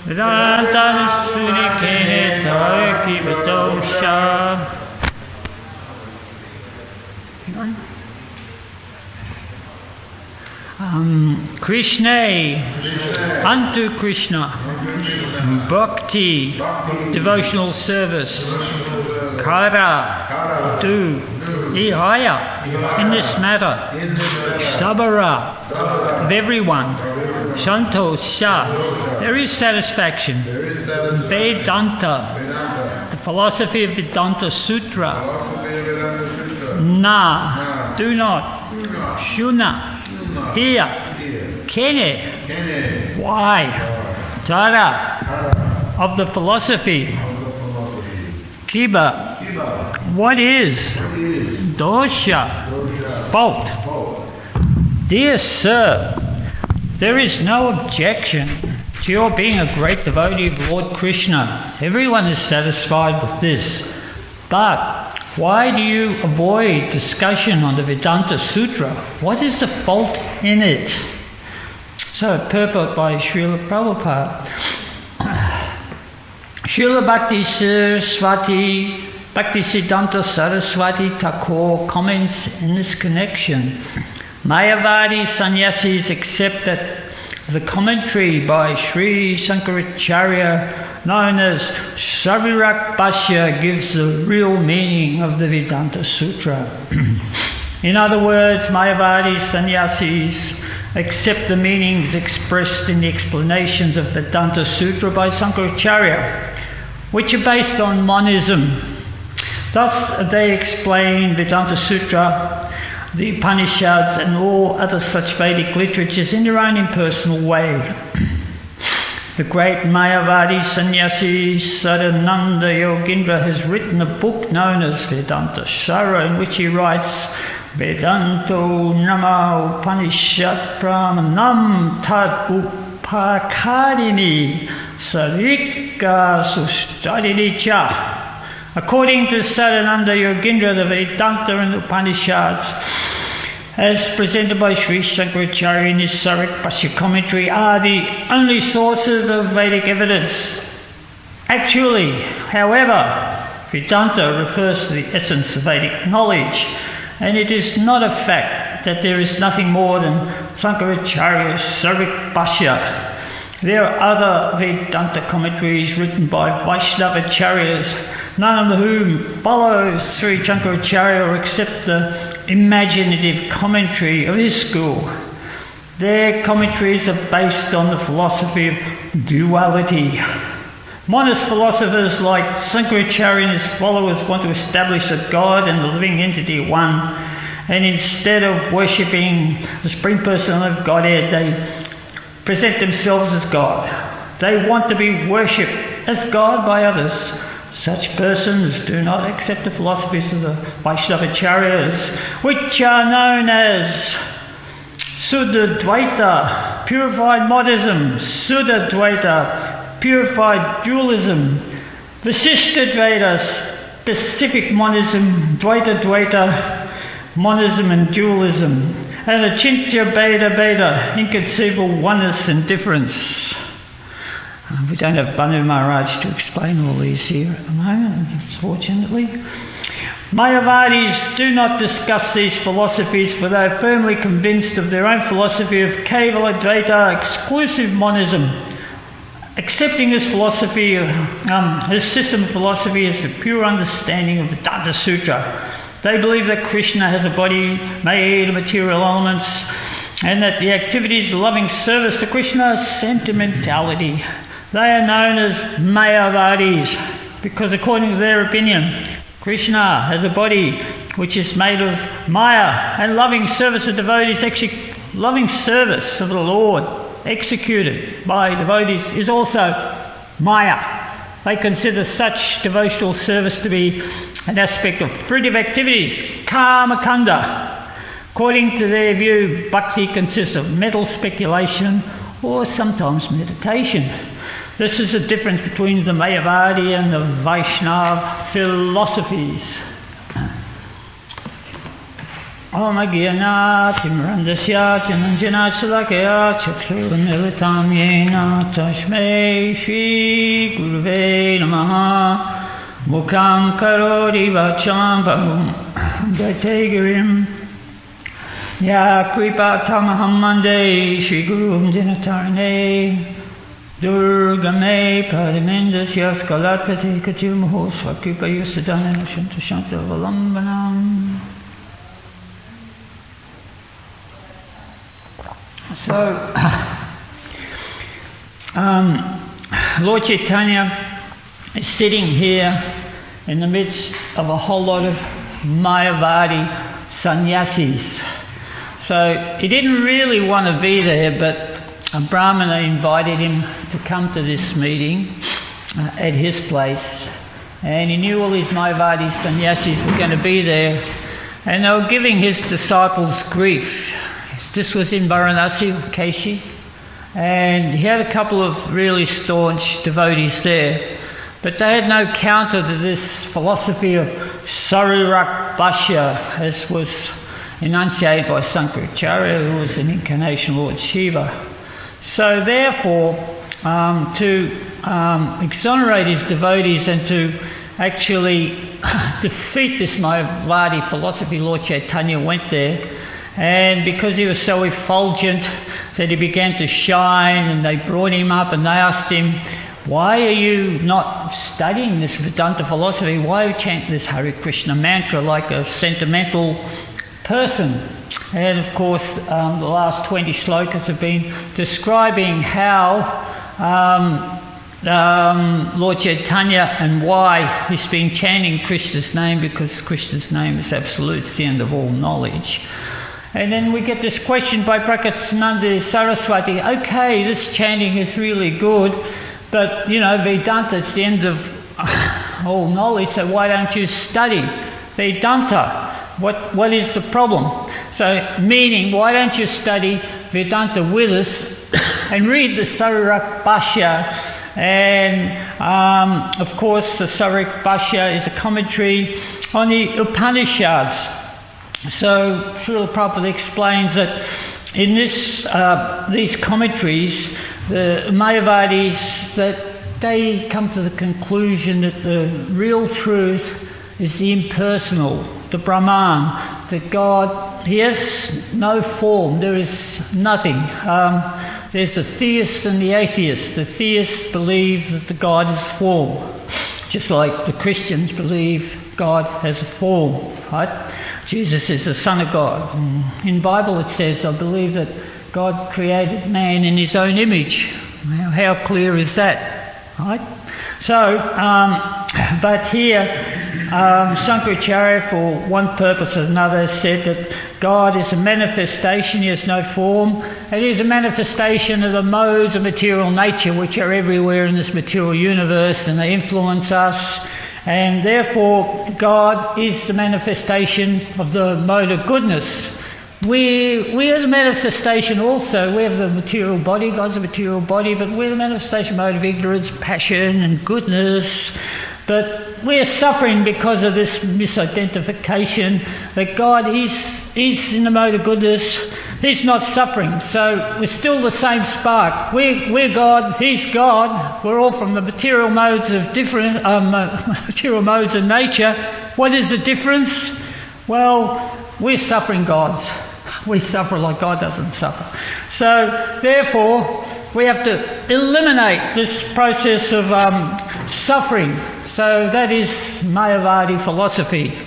Vedanta Surike Tarki Vidosha. Krishna, unto Krishna, bhakti, devotional service, kara, do, ihaya, in this matter, sabara, of everyone, santosha, there is satisfaction, Vedanta, the philosophy of Vedanta Sutra, na, do not, shuna, here, kene, why, tara, of the philosophy, kiba, what is, dosha, fault. Dear sir, there is no objection to your being a great devotee of Lord Krishna. Everyone is satisfied with this. But why do you avoid discussion on the Vedanta Sutra? What is the fault in it? So, purport by Srila Prabhupada. Srila Bhaktisiddhanta Saraswati Thakur comments in this connection. Mayavadi sannyasis accept that the commentary by Sri Shankaracharya, known as Savirak Bhashya, gives the real meaning of the Vedanta Sutra. In other words, Mayavadi sannyasis accept the meanings expressed in the explanations of Vedanta Sutra by Shankaracharya, which are based on monism. Thus they explain Vedanta Sutra, the Upanishads and all other such Vedic literatures in their own impersonal way. The great Mayavadi sannyasi Sadananda Yogindra has written a book known as Vedanta Sara, in which he writes, Vedanto Nama Upanishad Pramanam Tad Upakadini Sarika Sustadini Cha. According to Sadananda Yogindra, the Vedanta and Upanishads, as presented by Sri Shankaracharya in his Savirak Bhashya commentary, are the only sources of Vedic evidence. Actually, however, Vedanta refers to the essence of Vedic knowledge, and it is not a fact that there is nothing more than Shankaracharya's Savirak Bhashya. There are other Vedanta commentaries written by Vaishnavacharyas, none of whom follows Sri Shankaracharya or accept the imaginative commentary of his school. Their commentaries are based on the philosophy of duality. Monist philosophers like Shankaracharya and his followers want to establish that God and the living entity are one, and instead of worshipping the Supreme Person of Godhead, they present themselves as God. They want to be worshipped as God by others. Such persons do not accept the philosophies of the Vaishnavacharyas, which are known as Suddha-dvaita, purified modism, Suddha-dvaita, purified dualism, Vasishtha-dvaita, specific monism, Dvaita-dvaita, monism and dualism, and Achintya-bheda-bheda, inconceivable oneness and difference. We don't have Banu Maharaj to explain all these here at the moment, unfortunately. Mayavadis do not discuss these philosophies, for they are firmly convinced of their own philosophy of Kevala Dvaita, exclusive monism. Accepting this philosophy, this system of philosophy is the pure understanding of the Vedanta Sutra. They believe that Krishna has a body made of material elements, and that the activities of loving service to Krishna are sentimentality. They are known as Mayavadis because, according to their opinion, Krishna has a body which is made of Maya, and loving service of devotees, loving service of the Lord executed by devotees is also Maya. They consider such devotional service to be an aspect of fruitive activities, karma kanda. According to their view, bhakti consists of mental speculation or sometimes meditation. This is the difference between the Mayavadi and the Vaishnava philosophies. Om Agyanat Timrandasya Jananjana Chalakaya Chakshurmilitam Yena Tashmei Shri Guruve Namaha Mukham Karori Vacham Pahum Gategirim Ya Kripa Tamaham Mande Shri Gurum Dinatarne Durgame Padimendasya Skalatpati Katilmaho Swakripa Yusadana Shanta Shanta Valambanam. So, Lord Caitanya is sitting here in the midst of a whole lot of Mayavadi sannyasis. So he didn't really want to be there, but a Brahmana invited him to come to this meeting at his place, and he knew all these Mayavadi sannyasis were going to be there, and they were giving his disciples grief. This was in Varanasi, Kashi, and he had a couple of really staunch devotees there, but they had no counter to this philosophy of Sarirak Bhashya, as was enunciated by Sankaracharya, who was an incarnation Lord Shiva. So therefore, to exonerate his devotees and to actually defeat this Mayavadi philosophy, Lord Caitanya went there. And because he was so effulgent that he began to shine, and they brought him up and they asked him, why are you not studying this Vedanta philosophy? Why are you chanting this Hare Krishna mantra like a sentimental person? And of course the last 20 slokas have been describing how Lord Caitanya and why he's been chanting Krishna's name, because Krishna's name is absolute, it's the end of all knowledge. And then we get this question by Prakatsananda Saraswati, okay, this chanting is really good, but Vedanta is the end of all knowledge, so why don't you study Vedanta? What is the problem? So, meaning, why don't you study Vedanta with us and read the Sarirak Bhashya? And of course, the Sarirak Bhashya is a commentary on the Upanishads. So Srila Prabhupada explains that in these commentaries, the Mayavadis, that they come to the conclusion that the real truth is the impersonal, the Brahman, that God, he has no form, there is nothing. There's the theist and the atheist. The theists believe that the God is form, just like the Christians believe God has a form, right? Jesus is the Son of God. In the Bible it says, I believe that God created man in his own image. Now, how clear is that? Right? So, but here, Sankaracharya, for one purpose or another, said that God is a manifestation, he has no form. It is a manifestation of the modes of material nature which are everywhere in this material universe, and they influence us. And therefore, God is the manifestation of the mode of goodness. We are the manifestation also. We have the material body, God's a material body, but we're the manifestation mode of ignorance, passion and goodness. But we're suffering because of this misidentification that God is in the mode of goodness. He's not suffering, so we're still the same spark. We're God, he's God. We're all from the material modes of different material modes of nature. What is the difference? Well, we're suffering gods. We suffer like God doesn't suffer. So therefore, we have to eliminate this process of suffering. So that is Mayavadi philosophy.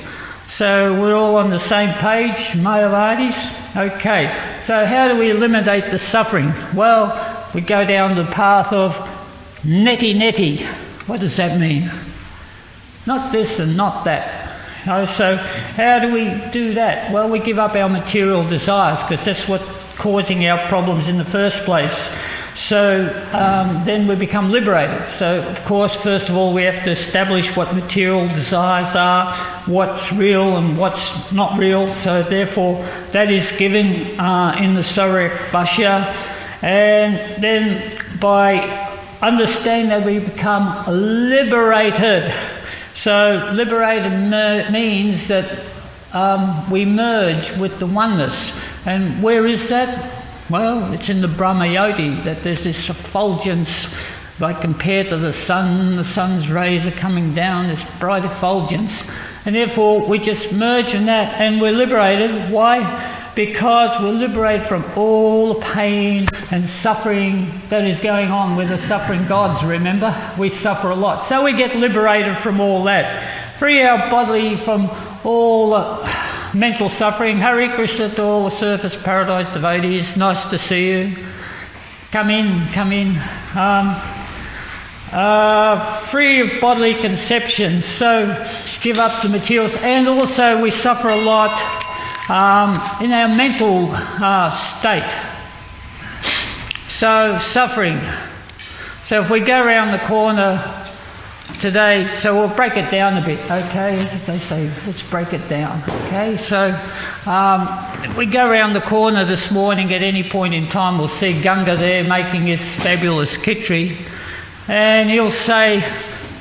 So we're all on the same page, Mayavadis? Okay, so how do we eliminate the suffering? Well, we go down the path of neti. What does that mean? Not this and not that. So how do we do that? Well, we give up our material desires, because that's what's causing our problems in the first place. So then we become liberated. So of course, first of all, we have to establish what material desires are, what's real and what's not real. So therefore, that is given in the Sarirak Bhashya. And then by understanding that, we become liberated. So liberated means that we merge with the oneness. And where is that? Well, it's in the Brahma Yoti, that there's this effulgence, like compared to the sun's rays are coming down, this bright effulgence. And therefore we just merge in that and we're liberated. Why? Because we're liberated from all the pain and suffering that is going on with the suffering gods, remember? We suffer a lot. So we get liberated from all that. Free our body from all the mental suffering. Hare Krishna to all the surface paradise devotees. Nice to see you. Come in, come in. Free of bodily conceptions. So give up the materials. And also we suffer a lot in our mental state. So suffering. So if we go around the corner today, so we'll break it down a bit, okay? As they say, let's break it down, okay? So if we go around the corner this morning at any point in time, we'll see Ganga there making his fabulous kitri, and he'll say,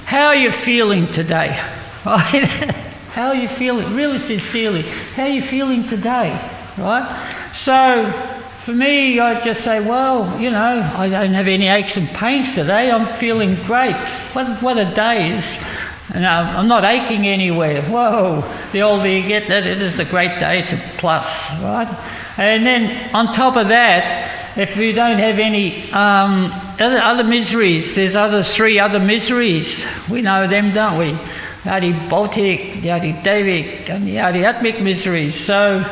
how are you feeling today? Right? How are you feeling? Really sincerely, how are you feeling today? Right? So for me, I just say, well, you know, I don't have any aches and pains today. I'm feeling great. What a day is. And I'm not aching anywhere. Whoa, the older you get, that it is a great day. It's a plus, right? And then on top of that, if you don't have any other miseries, there's three other miseries. We know them, don't we? The Adi Bautic, the Adi Devic, and the Adi Atmic miseries. So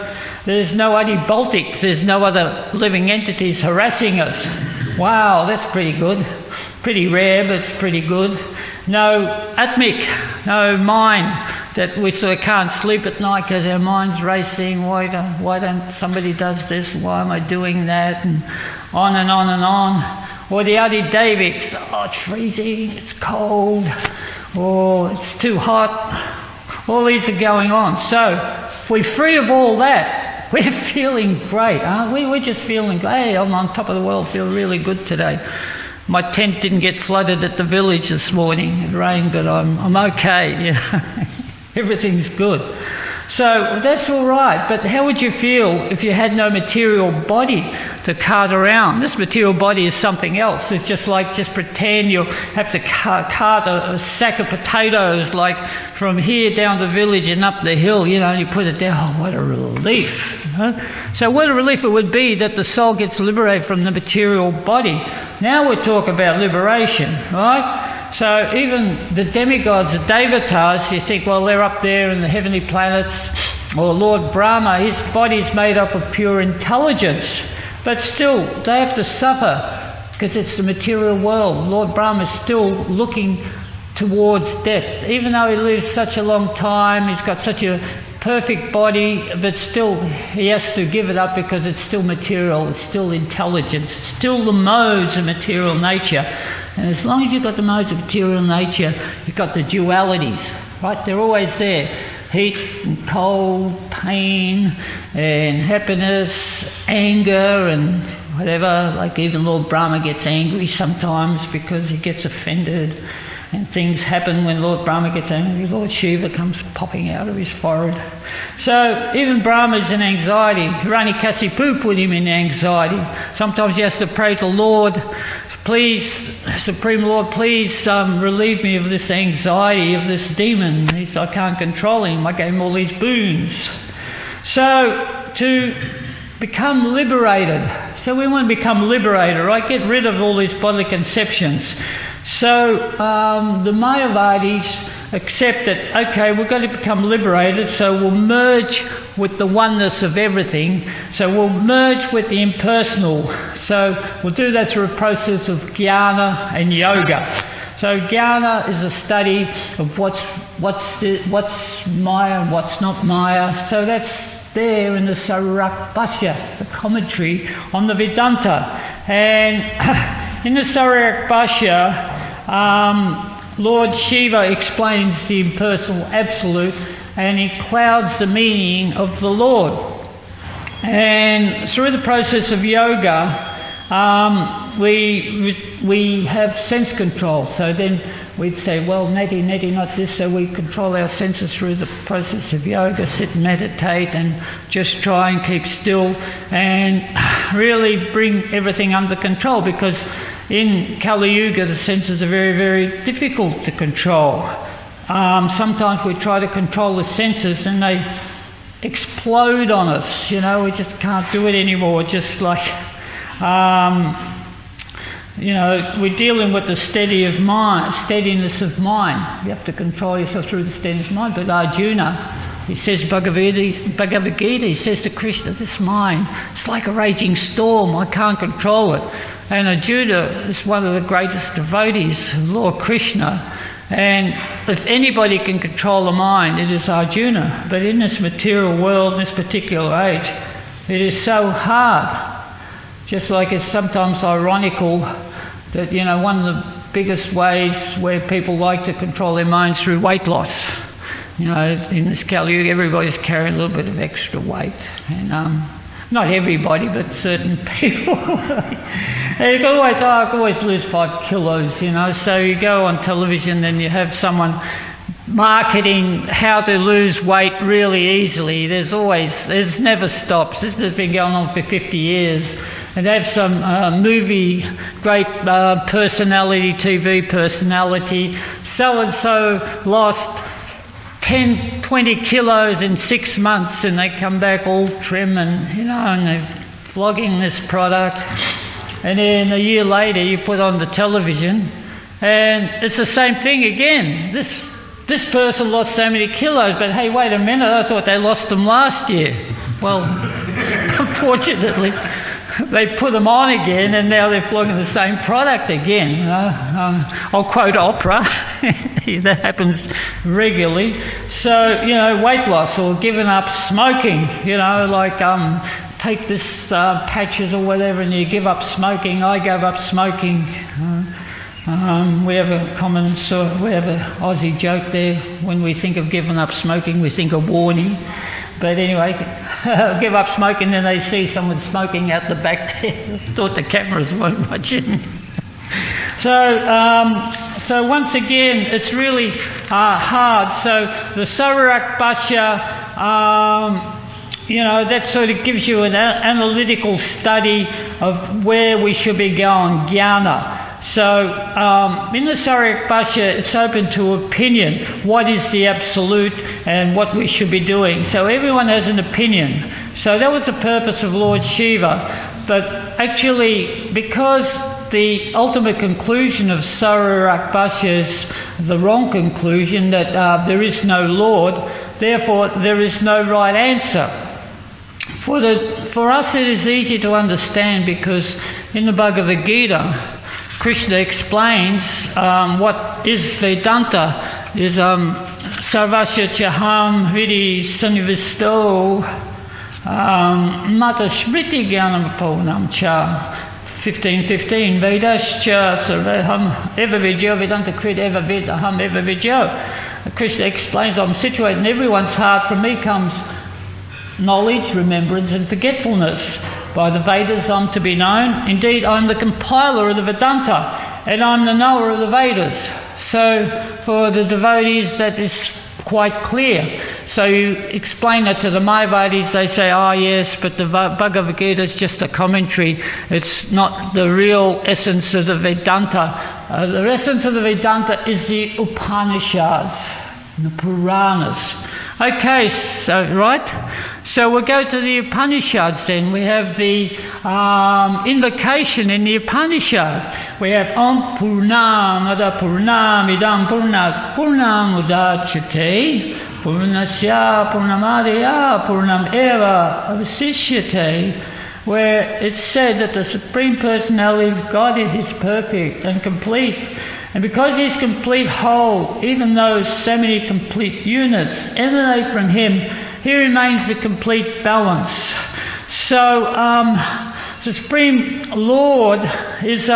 there's no Adi Baltics, there's no other living entities harassing us. Wow, that's pretty good. Pretty rare, but it's pretty good. No Atmic, no mind, that we sort of can't sleep at night because our mind's racing. Why don't somebody does this? Why am I doing that? And on and on and on. Or the Adi Devics, oh, it's freezing, it's cold, or it's too hot. All these are going on. So if we're free of all that, we're feeling great, aren't we? We're just feeling, hey, I'm on top of the world, feel really good today. My tent didn't get flooded at the village this morning. It rained, but I'm okay. You know? Everything's good. So that's all right, but how would you feel if you had no material body to cart around? This material body is something else. It's just pretend you have to cart a sack of potatoes, like from here down the village and up the hill, you know, and you put it down. Oh, what a relief. You know? So what a relief it would be that the soul gets liberated from the material body. Now we talk about liberation, right? So even the demigods, the devatas, you think, well, they're up there in the heavenly planets, or Lord Brahma, his body's made up of pure intelligence, but still they have to suffer because it's the material world. Lord Brahma is still looking towards death. Even though he lives such a long time, he's got such a perfect body, but still he has to give it up because it's still material, it's still intelligence, it's still the modes of material nature. And as long as you've got the modes of material nature, you've got the dualities, right? They're always there. Heat and cold, pain and happiness, anger and whatever. Like even Lord Brahma gets angry sometimes because he gets offended. And things happen when Lord Brahma gets angry. Lord Shiva comes popping out of his forehead. So even Brahma's in anxiety. Hiranyakasipu put him in anxiety. Sometimes he has to pray to Lord, please, Supreme Lord, please relieve me of this anxiety, of this demon. He said, I can't control him. I gave him all these boons. So to become liberated. So we want to become liberated, right? Get rid of all these bodily conceptions. So the Mayavadis accept that, okay, we're going to become liberated, so we'll merge with the oneness of everything. So we'll merge with the impersonal. So we'll do that through a process of jnana and yoga. So jnana is a study of what's Maya and what's not Maya. So that's there in the Sarak Bhashya, the commentary on the Vedanta. And in the Sarak Bhashya, Lord Shiva explains the impersonal absolute, and he clouds the meaning of the Lord. And through the process of yoga, we have sense control. So then we'd say, well, neti, not this, so we control our senses through the process of yoga, sit and meditate and just try and keep still and really bring everything under control, because in Kali Yuga the senses are very, very difficult to control. Sometimes we try to control the senses and they explode on us, you know, we just can't do it anymore. Just like, you know, we're dealing with the steadiness of mind. You have to control yourself through the steadiness of mind. But Arjuna, he says, Bhagavad Gita, he says to Krishna, this mind, it's like a raging storm, I can't control it. And Arjuna is one of the greatest devotees of Lord Krishna. And if anybody can control the mind, it is Arjuna. But in this material world, in this particular age, it is so hard. Just like it's sometimes ironical that, you know, one of the biggest ways where people like to control their minds through weight loss. You know, in this Kali Yuga, everybody's carrying a little bit of extra weight. And not everybody, but certain people. And you can always, I can always lose 5 kilos, you know. So you go on television and you have someone marketing how to lose weight really easily. There's never stops. This has been going on for 50 years. And they have some great personality, TV personality. So-and-so lost 10, 20 kilos in 6 months, and they come back all trim and, you know, and they're flogging this product. And then a year later you put on the television and it's the same thing again. This person lost so many kilos, but hey, wait a minute, I thought they lost them last year. Well, unfortunately, they put them on again and now they're flogging the same product again. You know? I'll quote Oprah. That happens regularly. So, you know, weight loss or giving up smoking, you know, like take this patches or whatever and you give up smoking. I gave up smoking. We have an Aussie joke there. When we think of giving up smoking, we think of warning. But anyway, give up smoking, then they see someone smoking out the back there. Thought the cameras weren't watching. So once again, it's really hard. So the Sarak Bhashya, you know, that sort of gives you an analytical study of where we should be going, jnana. So in the Sarak Bhashya, it's open to opinion. What is the absolute and what we should be doing? So everyone has an opinion. So that was the purpose of Lord Shiva. But actually, because the ultimate conclusion of Sarak Bhashya is the wrong conclusion, that there is no Lord, therefore there is no right answer. For us it is easy to understand, because in the Bhagavad Gita, Krishna explains what is Vedanta, is Sarvasya Chaham Vidi Sanivisto Mata Smriti Jnanam Pavanam Cha 15:15 Vedascha Sarvaham Eva Vidyo Vedanta Krit Eva Vid Aham Eva Vidyo. Krishna explains, I'm situated in everyone's heart. From me comes knowledge, remembrance and forgetfulness. By the Vedas I'm to be known. Indeed, I'm the compiler of the Vedanta and I'm the knower of the Vedas. So for the devotees that is quite clear. So you explain that to the Mayavadis, they say, oh yes, but the Bhagavad Gita is just a commentary. It's not the real essence of the Vedanta. The essence of the Vedanta is the Upanishads, the Puranas. Okay, so right. So we'll go to the Upanishads then. We have the invocation in the Upanishad. We have Om Purnam Ada Purnam Idam Purnat Purnam Udachyate Purnasya Purnamadaya Purnam Eva Avasishyate, where it's said that the Supreme Personality of Godhead is perfect and complete. And because He's complete whole, even though so many complete units emanate from Him, He remains the complete balance. So the Supreme Lord is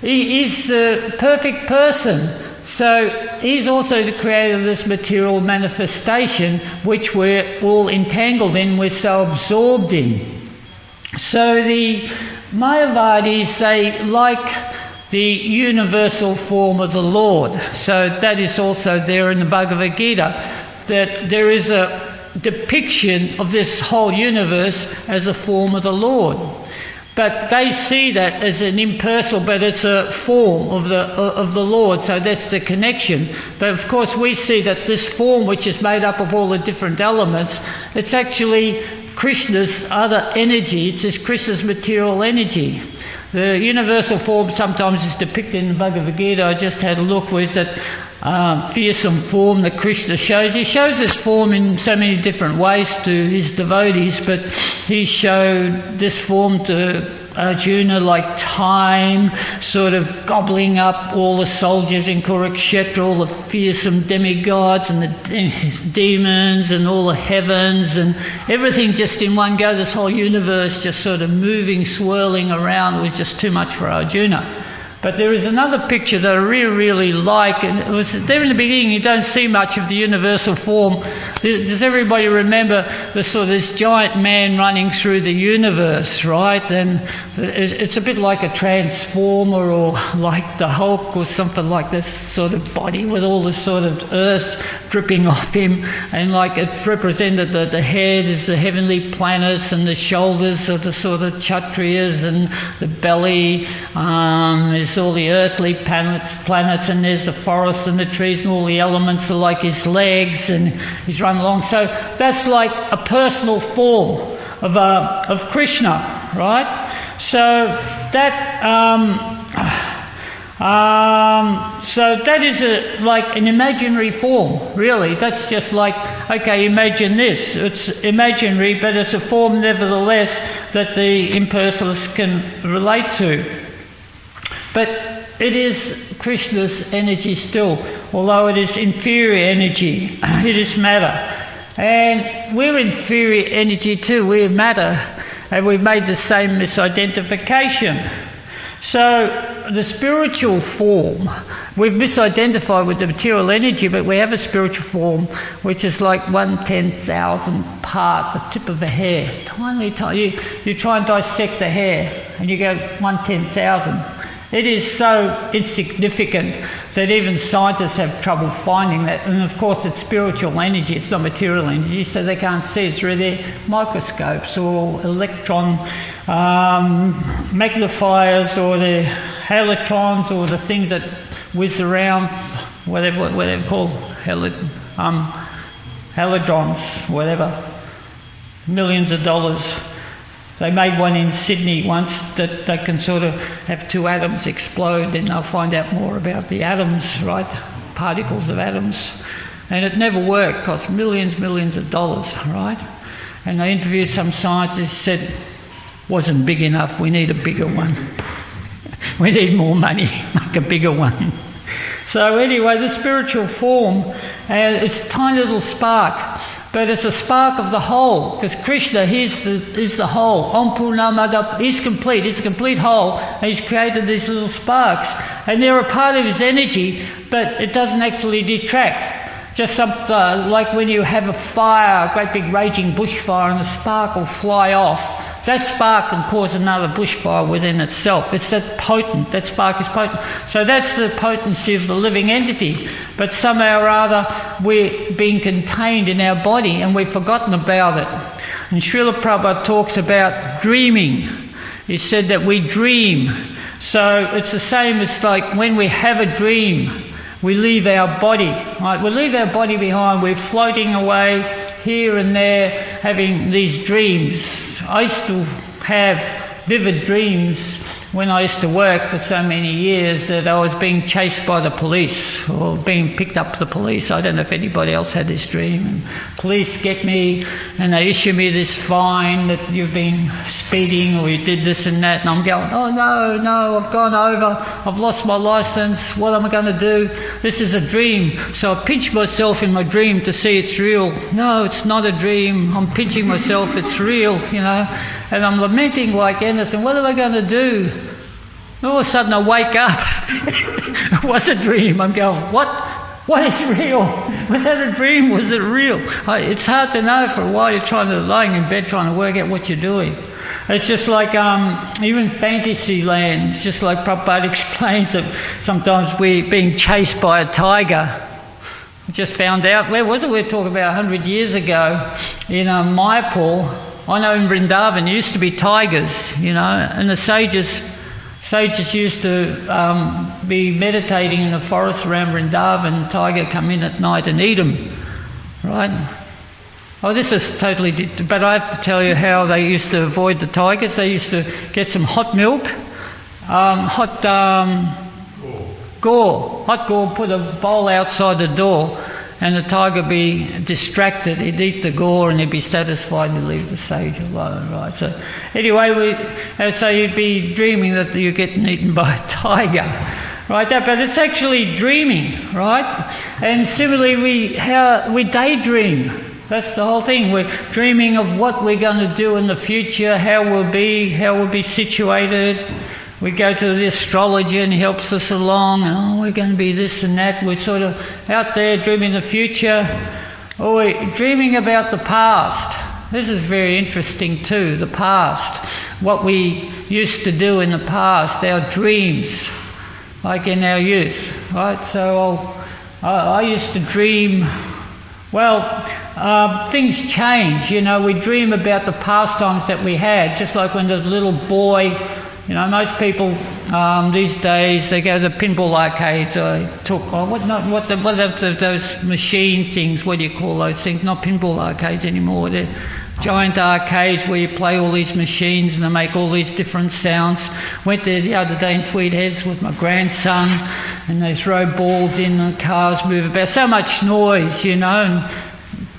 He is the perfect person. So He's also the creator of this material manifestation, which we're all entangled in, we're so absorbed in. So the Mayavadis, they like the universal form of the Lord. So that is also there in the Bhagavad Gita, that there is a depiction of this whole universe as a form of the Lord. But they see that as an impersonal, but it's a form of the Lord, so that's the connection. But of course we see that this form, which is made up of all the different elements, it's actually Krishna's other energy. It's just Krishna's material energy. The universal form sometimes is depicted in the Bhagavad Gita. I just had a look, where's that fearsome form that Krishna shows. He shows this form in so many different ways to his devotees, but he showed this form to Arjuna like time, sort of gobbling up all the soldiers in Kurukshetra, all the fearsome demigods and the demons and all the heavens and everything just in one go. This whole universe just sort of moving, swirling around. It was just too much for Arjuna. But there is another picture that I really like, and it was there in the beginning. You don't see much of the universal form. Does everybody remember the sort of this giant man running through the universe, right? And it's a bit like a transformer or like the Hulk or something like this sort of body with all this sort of earth dripping off him, and like it represented the head is the heavenly planets and the shoulders are the sort of Kshatriyas and the belly is all the earthly planets, and there's the forest and the trees and all the elements are like his legs, and he's running along. So that's like a personal form of Krishna, right? So that is like an imaginary form, really. That's just like, okay, imagine this. It's imaginary, but it's a form nevertheless that the impersonalists can relate to. But it is Krishna's energy still, although it is inferior energy. It is matter. And we're inferior energy too. We're matter. And we've made the same misidentification. So the spiritual form, we've misidentified with the material energy, but we have a spiritual form which is like 1/10,000th part, the tip of a hair. Tiny. You try and dissect the hair and you go 1/10,000. It is so insignificant that even scientists have trouble finding that. And of course it's spiritual energy, it's not material energy, so they can't see it through their microscopes or electron magnifiers or the halotrons or the things that whiz around, whatever they're called, halodrons, whatever, millions of dollars. They made one in Sydney once that they can sort of have two atoms explode, and they'll find out more about the atoms, right? Particles of atoms. And it never worked, cost millions of dollars, right? And they interviewed some scientists, said, wasn't big enough, we need a bigger one. We need more money, make a bigger one. So anyway, the spiritual form, it's a tiny little spark. But it's a spark of the whole, because Krishna is the whole. Om Purnamada is complete. It's a complete whole. And he's created these little sparks. And they're a part of his energy, but it doesn't actually detract. Just something like when you have a fire, a great big raging bushfire, and the spark will fly off. That spark can cause another bushfire within itself. It's that potent. That spark is potent. So that's the potency of the living entity. But somehow or other we're being contained in our body and we've forgotten about it. And Srila Prabhupada talks about dreaming. He said that we dream. So it's the same as like when we have a dream, we leave our body. Right? We leave our body behind. We're floating away here and there, having these dreams. I used to have vivid dreams when I used to work for so many years that I was being chased by the police or being picked up by the police. I don't know if anybody else had this dream. And police get me and they issue me this fine that you've been speeding or you did this and that, and I'm going, oh no, I've gone over, I've lost my license, what am I going to do? This is a dream. So I pinch myself in my dream to see it's real. No, it's not a dream. I'm pinching myself, it's real, you know. And I'm lamenting like anything. What am I going to do? And all of a sudden I wake up. It was a dream. I'm going, what? What is real? Was that a dream? Was it real? It's hard to know for a while. You're lying in bed trying to work out what you're doing. It's just like even fantasy land. It's just like Prabhupada explains that sometimes we're being chased by a tiger. We just found out, where was it? We were talking about 100 years ago in Mayapur. I know in Vrindavan there used to be tigers, and the sages used to be meditating in the forest around Vrindavan. Tiger come in at night and eat them, right? Oh, this is totally different, but I have to tell you how they used to avoid the tigers. They used to get some hot milk, hot gore, put a bowl outside the door, and the tiger be distracted. He'd eat the gore and he'd be satisfied to leave the sage alone, right? So anyway, so you'd be dreaming that you're getting eaten by a tiger, right? But it's actually dreaming, right? And similarly, we daydream. That's the whole thing. We're dreaming of what we're going to do in the future, how we'll be situated. We go to the astrologer and he helps us along. Oh, we're going to be this and that. We're sort of out there dreaming the future. Or we're dreaming about the past. This is very interesting too, the past. What we used to do in the past, our dreams, like in our youth, right? So I used to dream, things change, we dream about the pastimes that we had, just like when the little boy, most people these days, they go to the pinball arcades. What are those machine things, what do you call those things? Not pinball arcades anymore, they're giant arcades where you play all these machines and they make all these different sounds. Went there the other day in Tweed Heads with my grandson, and they throw balls in and cars move about. So much noise, and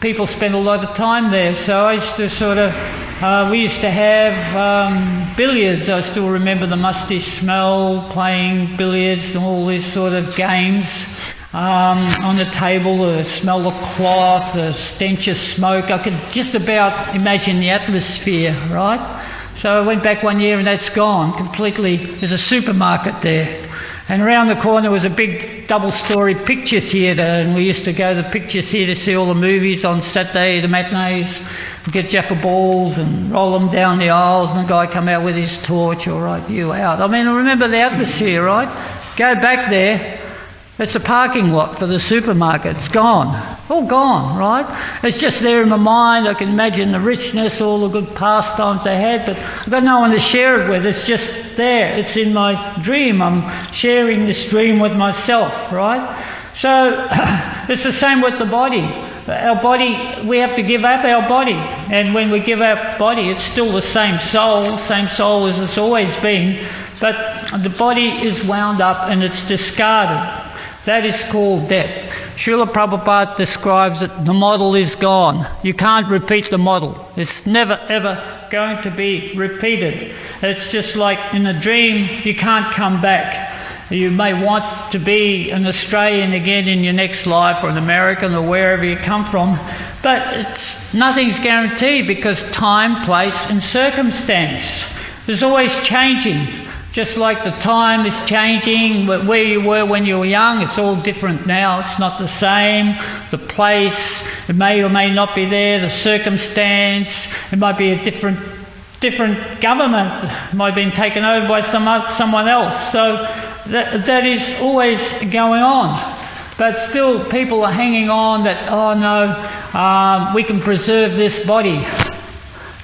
people spend a lot of time there. So I used to we used to have billiards. I still remember the musty smell, playing billiards and all these sort of games. On the table, the smell of cloth, the stench of smoke. I could just about imagine the atmosphere, right? So I went back one year and that's gone completely. There's a supermarket there. And around the corner was a big double-storey picture theatre, and we used to go to the picture theatre to see all the movies on Saturday, the matinees, get Jaffa balls and roll them down the aisles, and the guy come out with his torch, all right, you out. I mean, I remember the atmosphere, right? Go back there, it's a parking lot for the supermarket. It's gone. All gone, right? It's just there in my mind. I can imagine the richness, all the good pastimes they had, but I've got no one to share it with. It's just there. It's in my dream. I'm sharing this dream with myself, right? So it's the same with the body. Our body, we have to give up our body. And when we give up body, it's still the same soul as it's always been. But the body is wound up and it's discarded. That is called death. Srila Prabhupada describes that the model is gone. You can't repeat the model. It's never ever going to be repeated. It's just like in a dream, you can't come back. You may want to be an Australian again in your next life, or an American, or wherever you come from, but nothing's guaranteed, because time, place and circumstance is always changing. Just like the time is changing, where you were when you were young, it's all different now. It's not the same. The place, it may or may not be there. The circumstance, it might be a different government. It might have been taken over by someone else. So that is always going on. But still, people are hanging on that, oh no, we can preserve this body.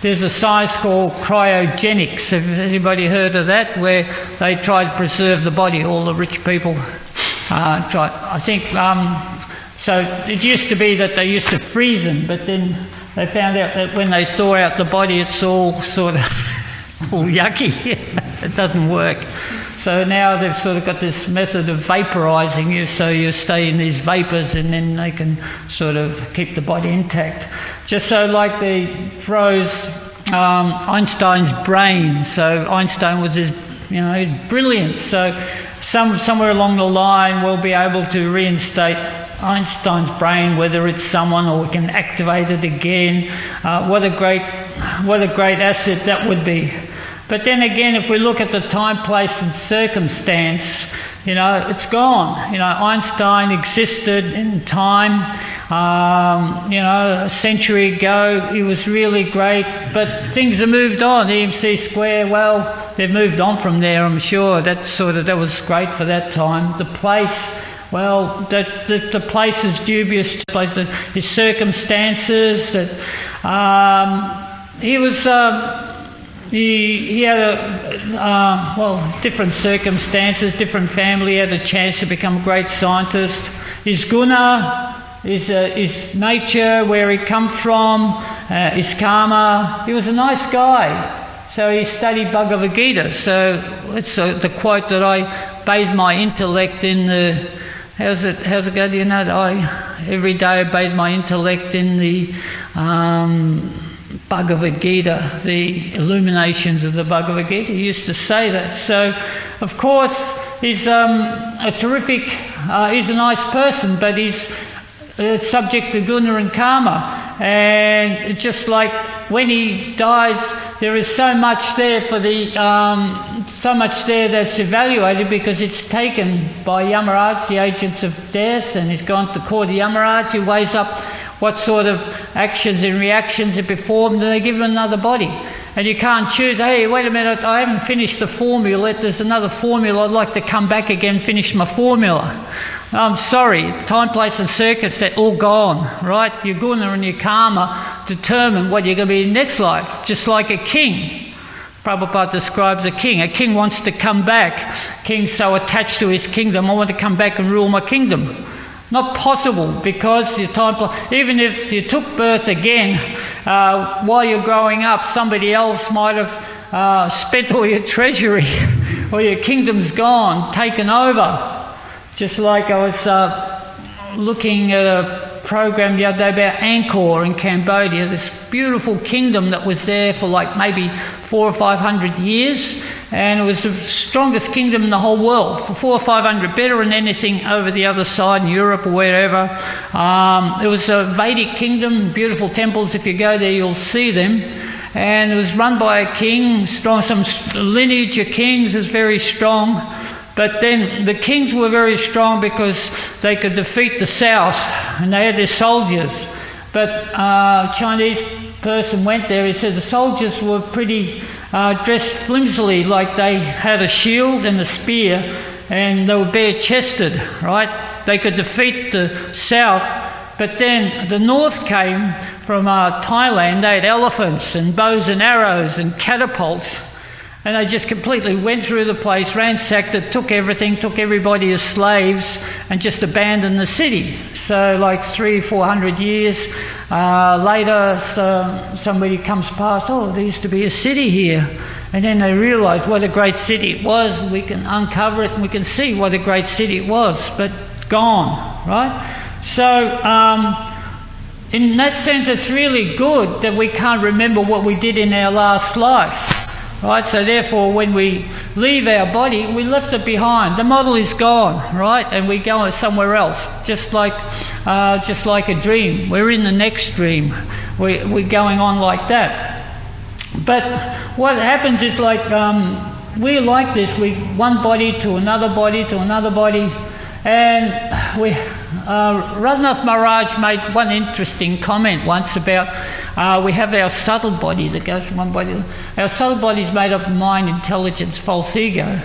There's a science called cryogenics. Have anybody heard of that? Where they try to preserve the body. All the rich people try. I think so. It used to be that they used to freeze them, but then they found out that when they thaw out the body, it's all sort of all yucky. It doesn't work. So now they've sort of got this method of vaporising you, so you stay in these vapours, and then they can sort of keep the body intact. Just so like they froze Einstein's brain. So Einstein was his brilliance. So somewhere along the line we'll be able to reinstate Einstein's brain, whether it's someone or we can activate it again. What a great asset that would be. But then again, if we look at the time, place and circumstance, you know, it's gone. You know, Einstein existed in time, you know, a century ago. He was really great, but things have moved on. EMC square, well, they've moved on from there, I'm sure. That was great for that time. The place, well, the place is dubious. His circumstances, that he was... He had different circumstances, different family. He had a chance to become a great scientist. His guna, his nature, where he come from, his karma. He was a nice guy. So he studied Bhagavad Gita. So it's the quote that I bathe my intellect in the... How's it go? Do you know that every day I bathe my intellect in the... Bhagavad Gita, the illuminations of the Bhagavad Gita. He used to say that. So, of course, he's a terrific, he's a nice person, but he's subject to guna and karma. And it's just like when he dies, there is so much there for the, so much there that's evaluated because it's taken by Yamaraj, the agents of death, and he's gone to court of Yamaraj, who weighs up what sort of actions and reactions are performed, and they give him another body. And you can't choose, hey, wait a minute, I haven't finished the formula, there's another formula, I'd like to come back again, finish my formula. I'm sorry, time, place and circuits, they're all gone, right? Your guna and your karma determine what you're going to be in the next life, just like a king. Prabhupada describes a king. A king wants to come back. King's so attached to his kingdom, I want to come back and rule my kingdom. Not possible, because your time, even if you took birth again, while you're growing up, somebody else might have spent all your treasury, or your kingdom's gone, taken over. Just like I was looking at a program the other day about Angkor in Cambodia, this beautiful kingdom that was there for like maybe 400 or 500 years, and it was the strongest kingdom in the whole world for 400 or 500, better than anything over the other side in Europe or wherever. It was a Vedic kingdom, beautiful temples. If you go there, you'll see them. And it was run by a king, strong, some lineage of kings is very strong. But then the kings were very strong because they could defeat the south, and they had their soldiers. But a Chinese person went there, he said the soldiers were pretty dressed flimsily, like they had a shield and a spear, and they were bare-chested, right? They could defeat the south. But then the north came from Thailand. They had elephants and bows and arrows and catapults. And they just completely went through the place, ransacked it, took everything, took everybody as slaves, and just abandoned the city. So like 300 or 400 years later, somebody comes past, oh, there used to be a city here. And then they realised what a great city it was. We can uncover it and we can see what a great city it was, but gone, right? So in that sense, it's really good that we can't remember what we did in our last life. Right, so therefore when we leave our body, we left it behind. The model is gone, right, and we go somewhere else, just like a dream. We're in the next dream. We're going on like that. But what happens is like we're like this. We one body to another body to another body, and we. Radhanath Maharaj made one interesting comment once about we have our subtle body that goes from one body. Our subtle body is made up of mind, intelligence, false ego.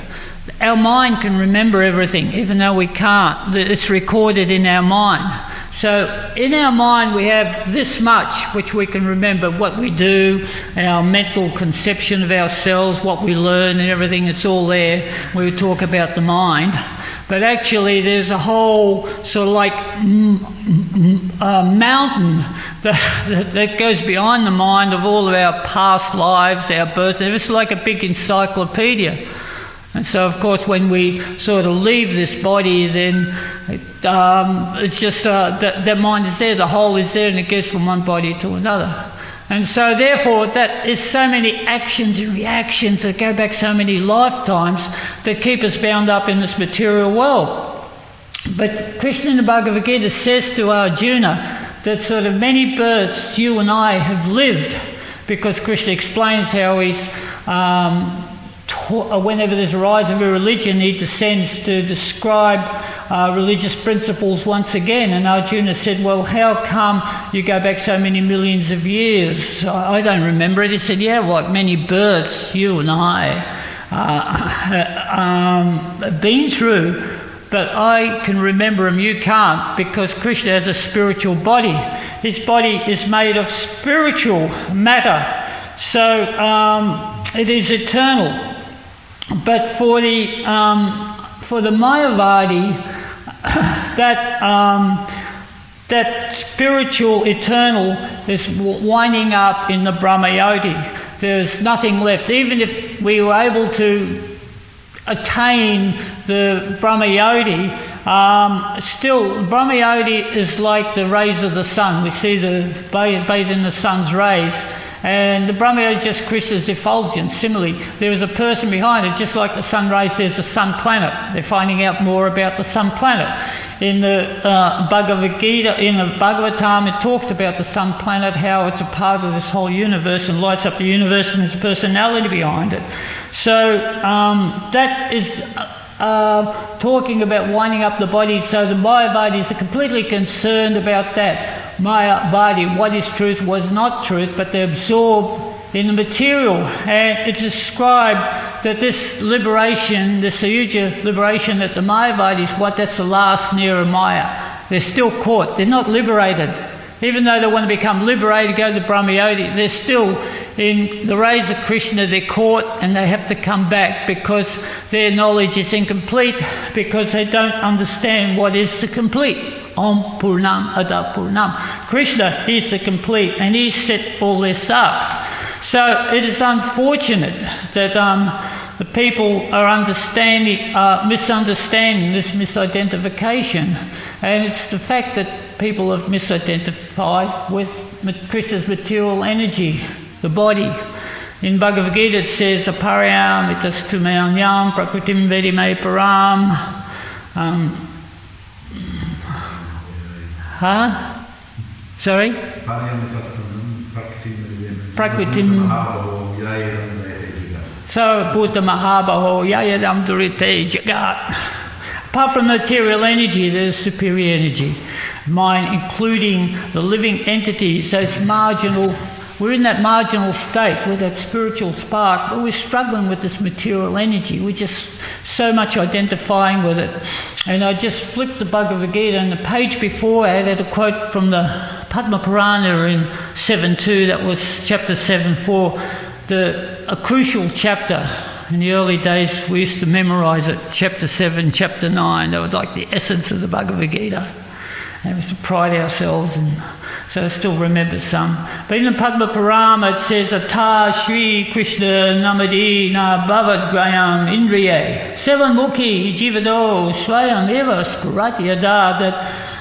Our mind can remember everything, even though we can't. It's recorded in our mind. So in our mind we have this much which we can remember, what we do, our mental conception of ourselves, what we learn and everything, it's all there. We talk about the mind. But actually there's a whole sort of like mountain that goes behind the mind of all of our past lives, our births. It's like a big encyclopedia. And so, of course, when we sort of leave this body, then it's just that mind is there, the whole is there, and it goes from one body to another. And so, therefore, that is so many actions and reactions that go back so many lifetimes that keep us bound up in this material world. But Krishna in the Bhagavad Gita says to Arjuna that sort of many births you and I have lived, because Krishna explains how he's whenever there's a rise of a religion, he descends to describe religious principles once again. And Arjuna said, well, how come you go back so many millions of years? I don't remember it. He said, yeah, like many births you and I have been through, but I can remember them, you can't, because Krishna has a spiritual body. His body is made of spiritual matter, so it is eternal. But for the Mayavadi, that spiritual eternal is winding up in the Brahmayoti. There's nothing left. Even if we were able to attain the Brahmayoti, still Brahmayoti is like the rays of the sun. We see the bathe in the sun's rays. And the Brahmayoti is just Krishna's effulgence. Similarly, there is a person behind it, just like the sun rays, there's a sun planet. They're finding out more about the sun planet. In the Bhagavad Gita, in the Bhagavatam, it talks about the sun planet, how it's a part of this whole universe and lights up the universe, and there's personality behind it. So that is talking about winding up the body. So the Mayavadis are completely concerned about that. Mayavadi, what is truth, what is not truth, but they're absorbed in the material. And it's described that this liberation, this Sayuja liberation that the Mayavadis, that's the last Nira Maya. They're still caught, they're not liberated. Even though they want to become liberated, go to the Brahmayoti, they're still in the rays of Krishna, they're caught and they have to come back because their knowledge is incomplete, because they don't understand what is to complete. Om Purnam Ada Purnam. Krishna is the complete, and He's set all their stuff. So it is unfortunate that the people are misunderstanding this misidentification, and it's the fact that people have misidentified with Krishna's material energy, the body. In Bhagavad Gita it says, Aparayam itastu mayanyam prakritim vedime param. Sorry? Prakritim. So, Bhuta Mahabaho Yayadam Durite Jagat. Apart from material energy, there's superior energy. Mind, including the living entities, those marginal. We're in that marginal state with that spiritual spark, but we're struggling with this material energy. We're just so much identifying with it. And I just flipped the Bhagavad Gita, and the page before I had a quote from the Padma Purana in 7.2, that was chapter 7.4, a crucial chapter. In the early days we used to memorize it, chapter 7, chapter 9, that was like the essence of the Bhagavad Gita. And we used to pride ourselves, and so I still remember some. But in the Padma Purana it says, Ata Shri Krishna Namadi Na Bhavad Grayam Indriye Sevan Mukhi Jivado Swayam Eva Spurati Ada, that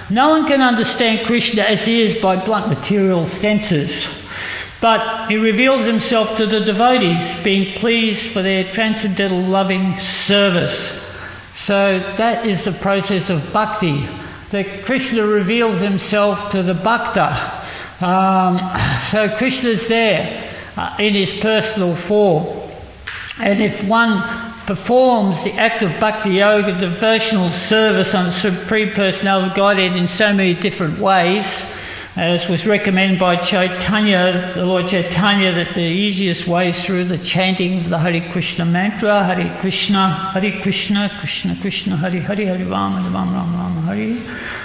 no one can understand Krishna as he is by blunt material senses. But he reveals himself to the devotees, being pleased for their transcendental loving service. So that is the process of bhakti. That Krishna reveals himself to the bhakta. So Krishna's there in his personal form. And if one performs the act of bhakti yoga, devotional service on the Supreme Personality of Godhead in so many different ways, as was recommended by Caitanya, the Lord Caitanya, that the easiest way is through the chanting of the Hare Krishna mantra, Hare Krishna, Krishna Krishna, Hare Hare, Hare Rama, Rama Rama, Hare.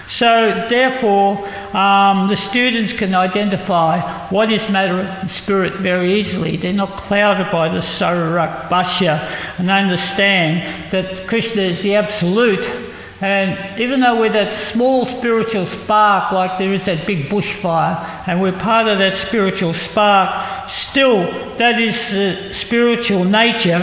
So therefore, the students can identify what is matter and spirit very easily. They're not clouded by the Sararak Bhashya, and they understand that Krishna is the absolute. And even though we're that small spiritual spark, like there is that big bushfire, and we're part of that spiritual spark, still that is the spiritual nature.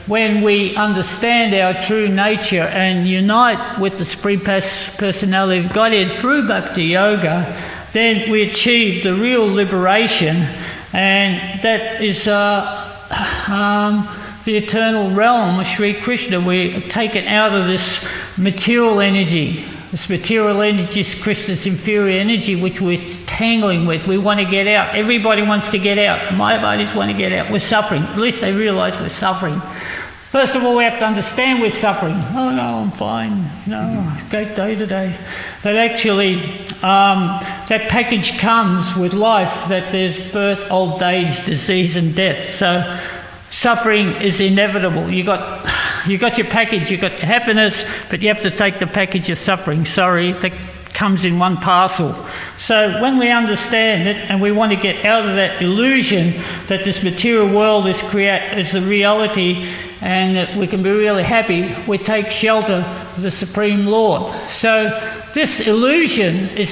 When we understand our true nature and unite with the Supreme Personality of Godhead through Bhakti Yoga, then we achieve the real liberation, and that is the eternal realm of Sri Krishna. We're taken out of this material energy. This material energy is Krishna's inferior energy, which we're tangling with. We want to get out. Everybody wants to get out. Mayavadis want to get out. We're suffering. At least they realise we're suffering. First of all, we have to understand we're suffering. Oh no, I'm fine. No, great day today. But actually, that package comes with life, that there's birth, old age, disease and death. So suffering is inevitable. You got your package, you got happiness, but you have to take the package of suffering. Sorry, that comes in one parcel. So when we understand it and we want to get out of that illusion that this material world is the reality and that we can be really happy, we take shelter of the Supreme Lord. So this illusion is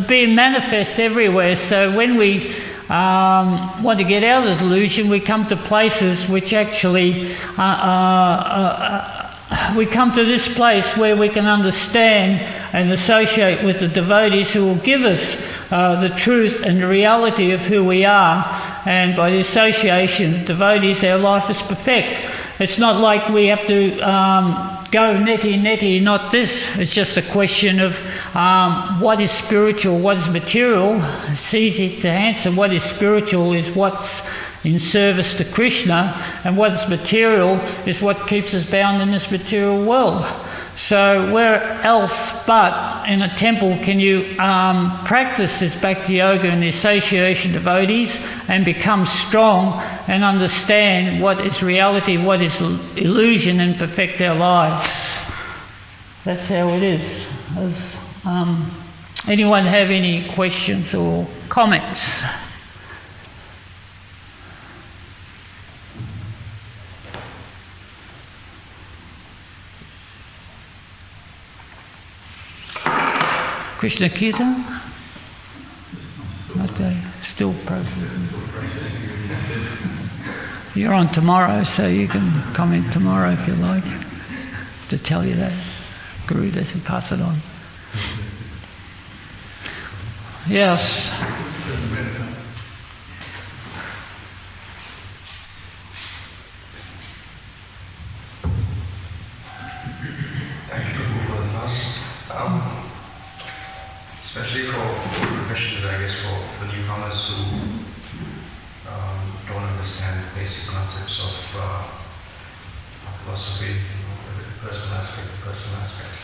being manifest everywhere. So when we want to get out of the delusion, we come to places which actually we come to this place where we can understand and associate with the devotees who will give us the truth and the reality of who we are. And by the association of devotees, our life is perfect. It's not like we have to go neti, not this. It's just a question of what is spiritual, what is material. It's easy to answer. What is spiritual is what's in service to Krishna, and what is material is what keeps us bound in this material world. So where else but in a temple can you practice this bhakti yoga and the association of devotees and become strong and understand what is reality, what is illusion, and perfect our lives. That's how it is. Anyone have any questions or comments? Krishna Kirtan? Okay, still processing. You're on tomorrow, so you can comment tomorrow if you like, to tell you that. Guru doesn't pass it on. Yes. Thank you for the class. Especially for questions, I guess, for newcomers who don't understand the basic concepts of philosophy, the personal aspect.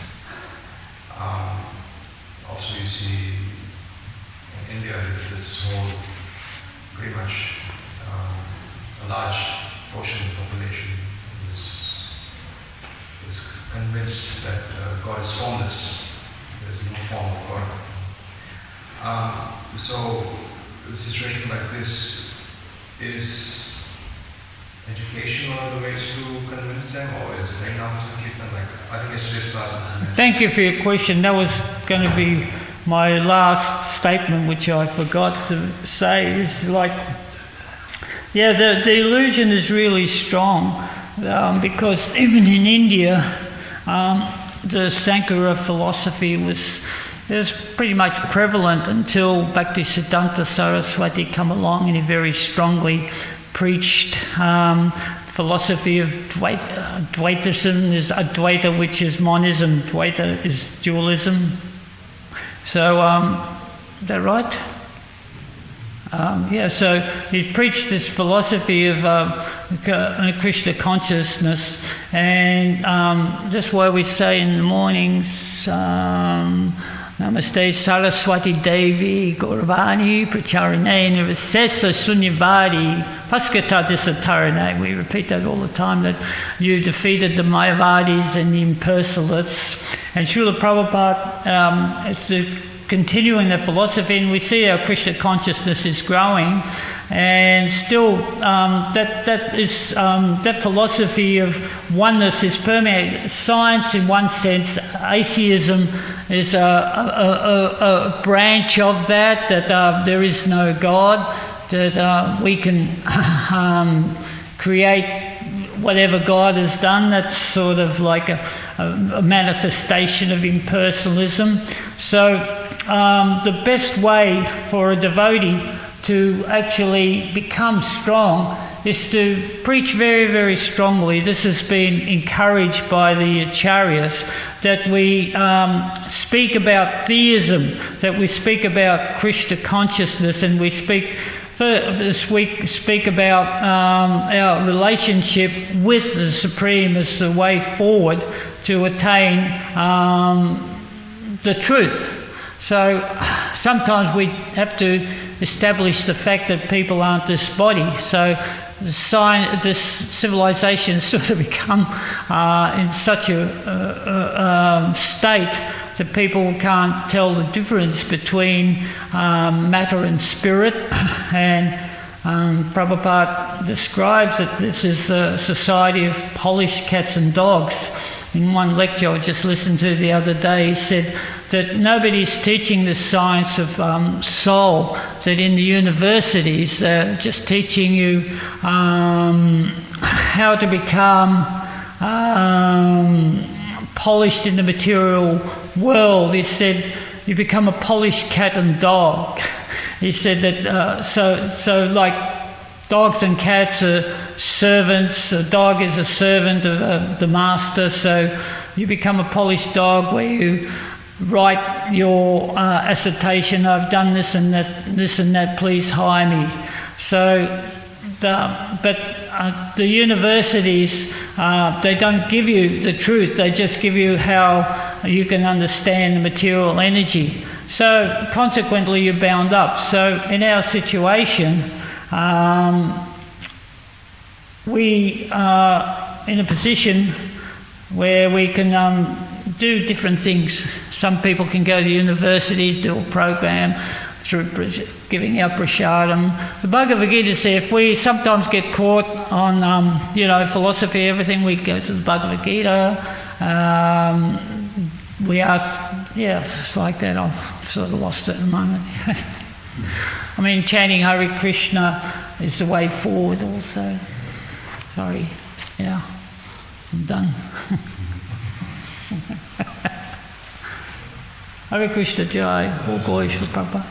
Also, you see in India, this whole pretty much a large portion of the population is convinced that God is formless. There is no form of God. So a situation like this, is education one of the ways to convince them, or is playing out some Kirtan? Like, I think yesterday's class. Thank you for your question. That was going to be my last statement, which I forgot to say. Is like, yeah, the illusion is really strong because even in India, the Sankara philosophy was pretty much prevalent until Bhaktisiddhanta Saraswati come along, and he very strongly preached philosophy of Dvaitism. Is Advaita, which is monism. Dvaita is dualism. So, is that right? Yeah, so he preached this philosophy of Krishna consciousness, and just why we say in the mornings, Namaste Saraswati Devi Gauravani Pracharane Nirvasesa Sunyavadi Paskata Disatarane. We repeat that all the time, that you defeated the Mayavadis and the impersonalists. And Srila Prabhupada, it's continuing the philosophy, and we see how Krishna consciousness is growing, and still that philosophy of oneness is permeated. Science, in one sense, atheism is a branch of that there is no God, that we can create whatever God has done. That's sort of like a manifestation of impersonalism. So the best way for a devotee to actually become strong is to preach very, very strongly. This has been encouraged by the Acharyas, that we speak about theism, that we speak about Krishna consciousness, and we speak this week about our relationship with the Supreme as the way forward to attain the truth. So sometimes we have to establish the fact that people aren't this body. So this civilization has sort of become in such a state that people can't tell the difference between matter and spirit. And Prabhupada describes that this is a society of polished cats and dogs. In one lecture I just listened to the other day, he said that nobody's teaching the science of soul, that in the universities they're just teaching you how to become polished in the material world. He said you become a polished cat and dog. He said that so like dogs and cats are servants. A dog is a servant of the master, so you become a polished dog where you write your assertion, I've done this and that, please hire me. So the universities, they don't give you the truth, they just give you how you can understand the material energy. So consequently you're bound up. So in our situation, we are in a position where we can do different things. Some people can go to universities, do a program through giving out prasadam. The Bhagavad Gita says if we sometimes get caught on philosophy, everything, we go to the Bhagavad Gita. We ask, it's like that. I've sort of lost it at the moment. I mean, chanting Hare Krishna is the way forward also. Sorry, I'm done. Hare Krishna Jai, all glories for Prabhupada.